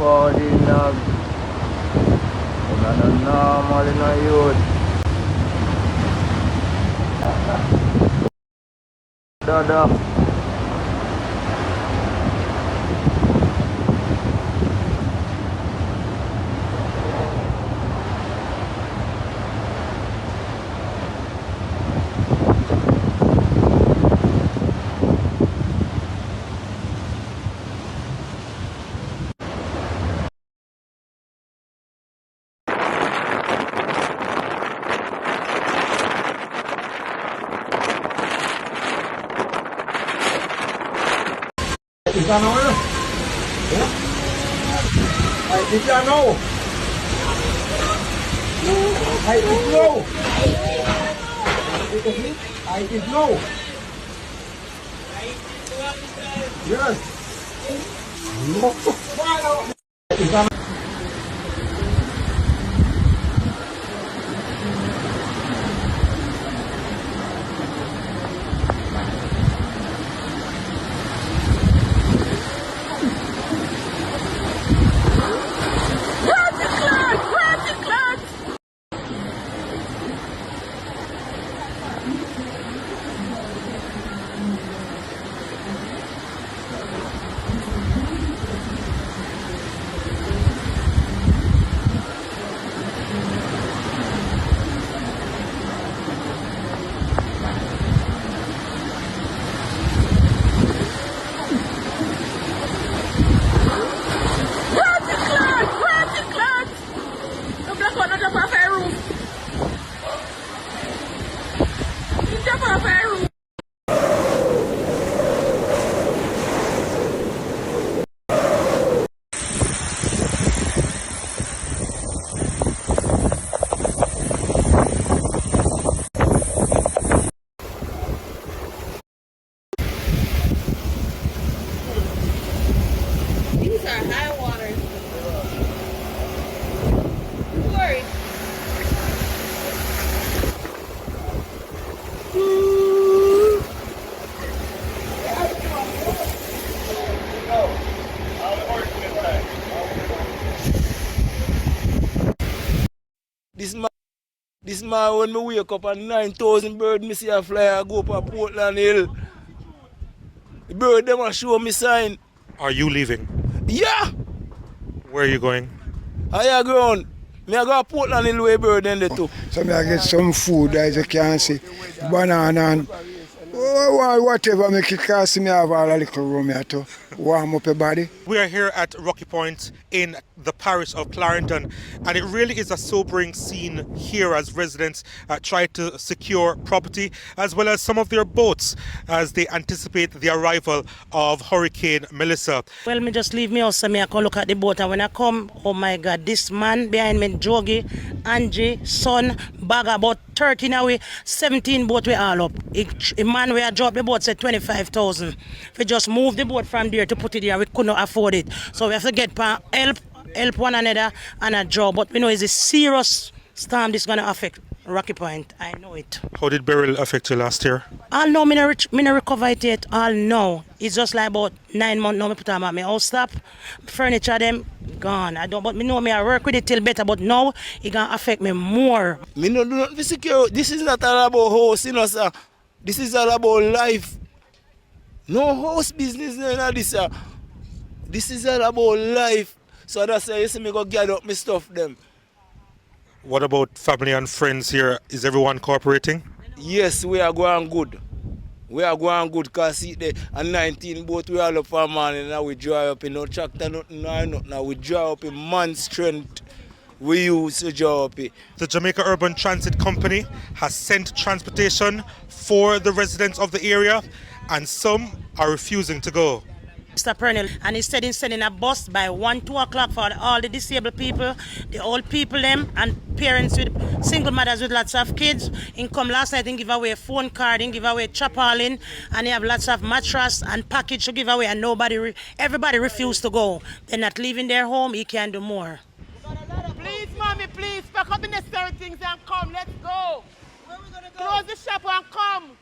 forward in now. Not normal in a youth. Dada. Is that now? Yeah. Is that now? I is low. I is low. Yes. Is that These are high waters. Don't worry. This man when me wake up at 9,000 birds, me see a fly, I go up a Portland Hill. The bird them a show me sign. Are you leaving? Yeah! Where are you going? Higher ground. Me I go to Portland Hill where bird then they too. so me I get some food as you can see. Banana and whatever make it cost me have all a little room here to warm up your body. We are here at Rocky Point in the parish of Clarendon, and it really is a sobering scene here as residents try to secure property as well as some of their boats as they anticipate the arrival of Hurricane Melissa. Well, me just leave me house so me I come look at the boat, and when I come, oh my God, this man behind me, Jogi, Angie, son, bag about 13 away, 17 boat we all up. A man where I drop the boat said 25,000. We just move the boat from there to put it there, we couldn't afford it. So we have to get help one another and a job. But we know it's a serious storm this is going to affect Rocky Point. I know it. How did Beryl affect you last year? All know me no recover it yet. All know. It's just like about 9 months now me put on my house stop. Furniture them gone. I don't, but me know me I work with it till better, but now it gonna affect me more. Me no do not secure. This is not all about house, you know, sir. This is all about life. No house business in this, sir. This is all about life. So that's why you see me go gather up my stuff them. What about family and friends here? Is everyone cooperating? Yes, we are going good. We are going good because see the 19 boat we all up for morning now we dry up in no tractor, nothing, now we dry up in man strength. We use to dry up. The Jamaica Urban Transit Company has sent transportation for the residents of the area, and some are refusing to go. Mr. Pernell, and he said he's sending a bus by 1, 2 o'clock for all the disabled people, the old people them, and parents with single mothers with lots of kids. He come last night and give away a phone card, he give away chapalin, and he have lots of mattress and package to give away, and everybody refused to go. They're not leaving their home, he can do more. Please, mommy, please, pack up the necessary things and come. Let's go. Where are we gonna go? Close the shop and come.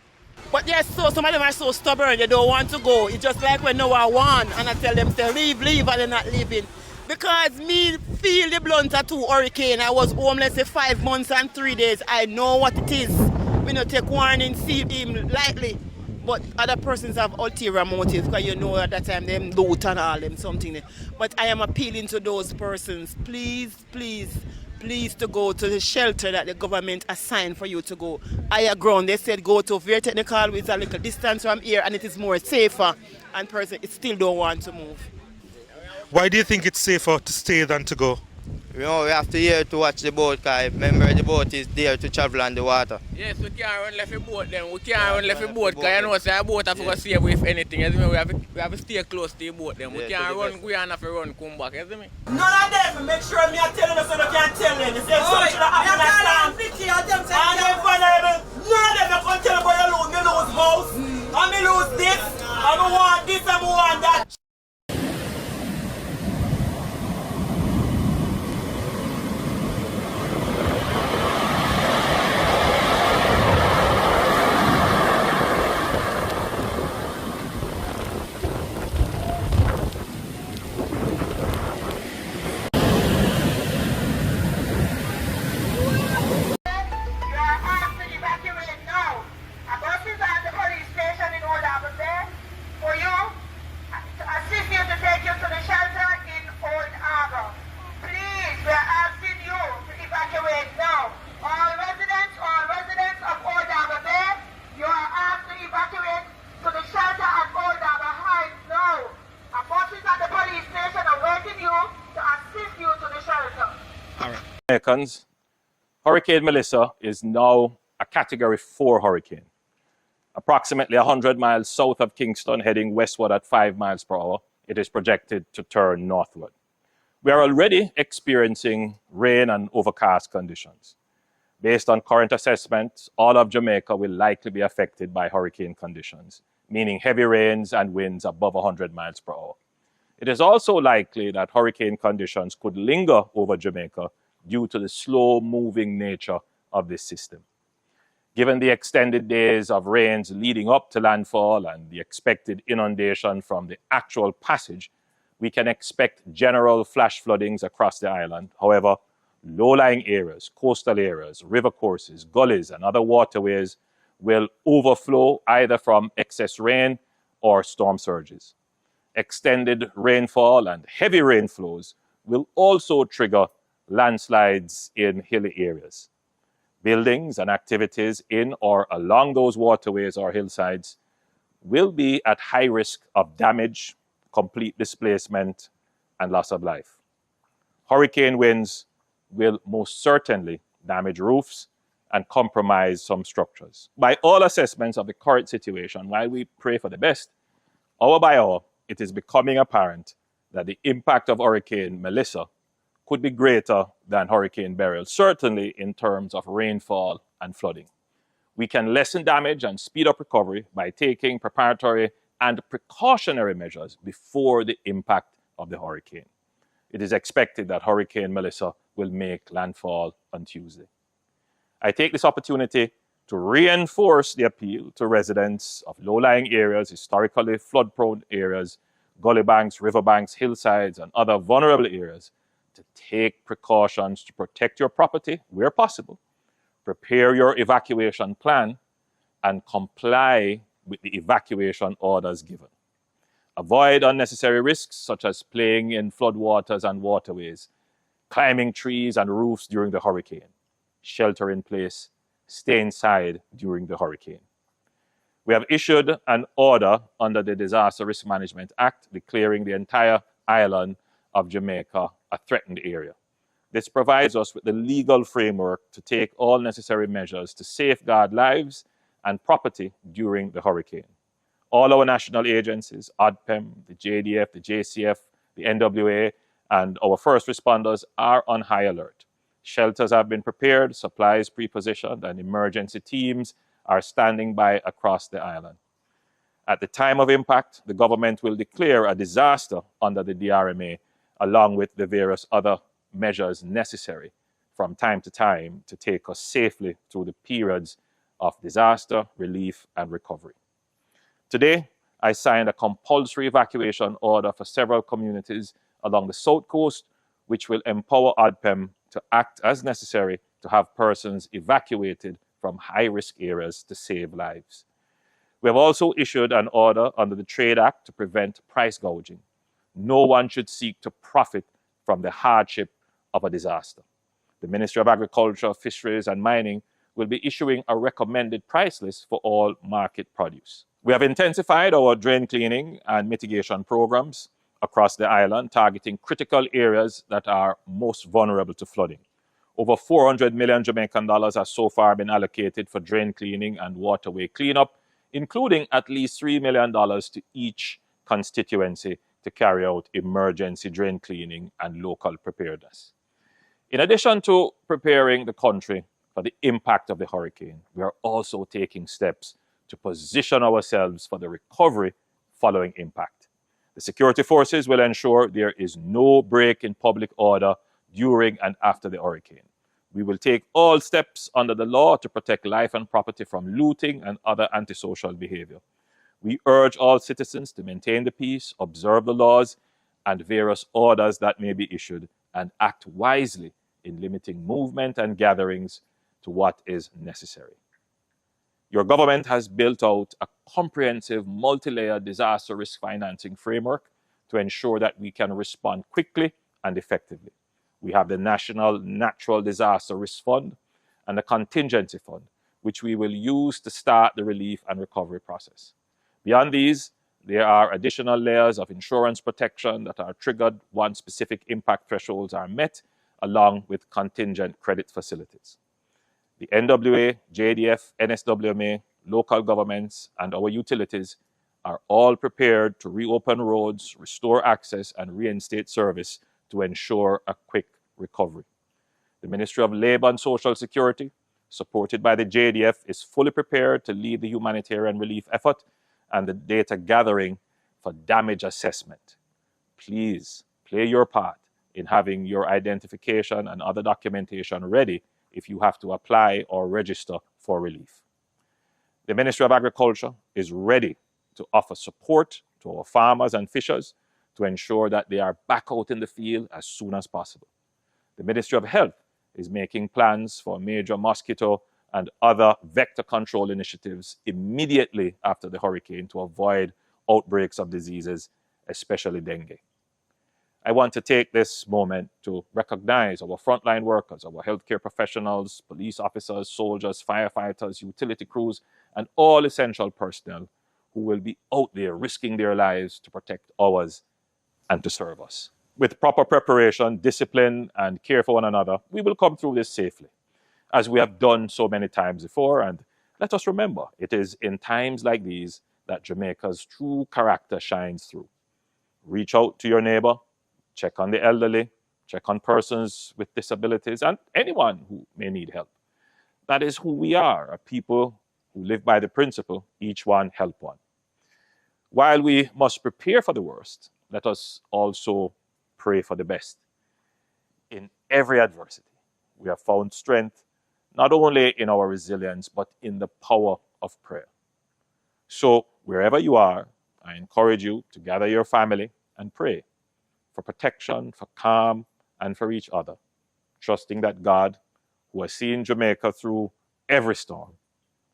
But yes, so some of them are so stubborn, they don't want to go. It's just like when no one want, and I tell them, say, leave, and they're not leaving. Because me feel the blunt of 2 hurricane. I was homeless for 5 months and 3 days. I know what it is. We don't take warning, see him lightly. But other persons have ulterior motives because you know at that time them loot and all them something. But I am appealing to those persons, please, please, please to go to the shelter that the government assigned for you to go. Higher ground, they said go to very technical with a little distance from here and it is more safer. And person, it still don't want to move. Why do you think it's safer to stay than to go? You know, we have to here to watch the boat, because remember the boat is there to travel on the water. Yes, we can't run left the boat then. We can't run left the boat because you know say a boat have to go save if anything. You see me? We have to stay close to the boat then. We can't run, we don't have to run, come back, you see me? None of them, make sure me are telling us so they can't tell them. They say something that happen at time. And they're vulnerable. None of them are going to tell me about you lose house, and me lose this, and me want this, and me want that. Americans, Hurricane Melissa is now a Category 4 hurricane. Approximately 100 miles south of Kingston, heading westward at 5 miles per hour, it is projected to turn northward. We are already experiencing rain and overcast conditions. Based on current assessments, all of Jamaica will likely be affected by hurricane conditions, meaning heavy rains and winds above 100 miles per hour. It is also likely that hurricane conditions could linger over Jamaica due to the slow-moving nature of this system. Given the extended days of rains leading up to landfall and the expected inundation from the actual passage, we can expect general flash floodings across the island. However, low-lying areas, coastal areas, river courses, gullies, and other waterways will overflow either from excess rain or storm surges. Extended rainfall and heavy rainflows will also trigger landslides in hilly areas. Buildings and activities in or along those waterways or hillsides will be at high risk of damage, complete displacement, and loss of life. Hurricane winds will most certainly damage roofs and compromise some structures. By all assessments of the current situation, while we pray for the best, hour by hour, it is becoming apparent that the impact of Hurricane Melissa could be greater than Hurricane Beryl, certainly in terms of rainfall and flooding. We can lessen damage and speed up recovery by taking preparatory and precautionary measures before the impact of the hurricane. It is expected that Hurricane Melissa will make landfall on Tuesday. I take this opportunity to reinforce the appeal to residents of low-lying areas, historically flood-prone areas, gully banks, riverbanks, hillsides, and other vulnerable areas to take precautions to protect your property where possible, prepare your evacuation plan, and comply with the evacuation orders given. Avoid unnecessary risks such as playing in floodwaters and waterways, climbing trees and roofs during the hurricane, shelter in place, stay inside during the hurricane. We have issued an order under the Disaster Risk Management Act declaring the entire island of Jamaica a threatened area. This provides us with the legal framework to take all necessary measures to safeguard lives and property during the hurricane. All our national agencies, ODPEM, the JDF, the JCF, the NWA, and our first responders are on high alert. Shelters have been prepared, supplies pre-positioned, and emergency teams are standing by across the island. At the time of impact, the government will declare a disaster under the DRMA, along with the various other measures necessary from time to time to take us safely through the periods of disaster, relief, and recovery. Today, I signed a compulsory evacuation order for several communities along the south coast, which will empower ODPEM to act as necessary to have persons evacuated from high-risk areas to save lives. We have also issued an order under the Trade Act to prevent price gouging. No one should seek to profit from the hardship of a disaster. The Ministry of Agriculture, Fisheries and Mining will be issuing a recommended price list for all market produce. We have intensified our drain cleaning and mitigation programs across the island, targeting critical areas that are most vulnerable to flooding. Over 400 million Jamaican dollars has so far been allocated for drain cleaning and waterway cleanup, including at least $3 million to each constituency to carry out emergency drain cleaning and local preparedness. In addition to preparing the country for the impact of the hurricane, we are also taking steps to position ourselves for the recovery following impact. The security forces will ensure there is no break in public order during and after the hurricane. We will take all steps under the law to protect life and property from looting and other antisocial behavior. We urge all citizens to maintain the peace, observe the laws and various orders that may be issued, and act wisely in limiting movement and gatherings to what is necessary. Your government has built out a comprehensive multi-layered disaster risk financing framework to ensure that we can respond quickly and effectively. We have the National Natural Disaster Risk Fund and the Contingency Fund, which we will use to start the relief and recovery process. Beyond these, there are additional layers of insurance protection that are triggered once specific impact thresholds are met, along with contingent credit facilities. The NWA, JDF, NSWMA, local governments, and our utilities are all prepared to reopen roads, restore access, and reinstate service to ensure a quick recovery. The Ministry of Labour and Social Security, supported by the JDF, is fully prepared to lead the humanitarian relief effort and the data gathering for damage assessment. Please play your part in having your identification and other documentation ready if you have to apply or register for relief. The Ministry of Agriculture is ready to offer support to our farmers and fishers to ensure that they are back out in the field as soon as possible. The Ministry of Health is making plans for major mosquito and other vector control initiatives immediately after the hurricane to avoid outbreaks of diseases, especially dengue. I want to take this moment to recognize our frontline workers, our healthcare professionals, police officers, soldiers, firefighters, utility crews, and all essential personnel who will be out there risking their lives to protect ours and to serve us. With proper preparation, discipline, and care for one another, we will come through this safely, as we have done so many times before. And let us remember, it is in times like these that Jamaica's true character shines through. Reach out to your neighbor, check on the elderly, check on persons with disabilities, and anyone who may need help. That is who we are, a people who live by the principle, each one help one. While we must prepare for the worst, let us also pray for the best. In every adversity, we have found strength, not only in our resilience, but in the power of prayer. So, wherever you are, I encourage you to gather your family and pray for protection, for calm, and for each other, trusting that God, who has seen Jamaica through every storm,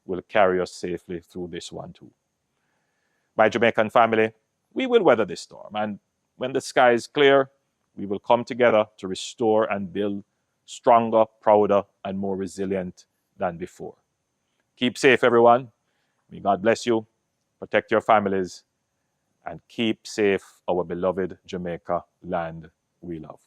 will carry us safely through this one too. My Jamaican family, we will weather this storm, and when the sky is clear, we will come together to restore and build stronger, prouder, and more resilient than before. Keep safe, everyone. May God bless you, protect your families, and keep safe our beloved Jamaica land we love.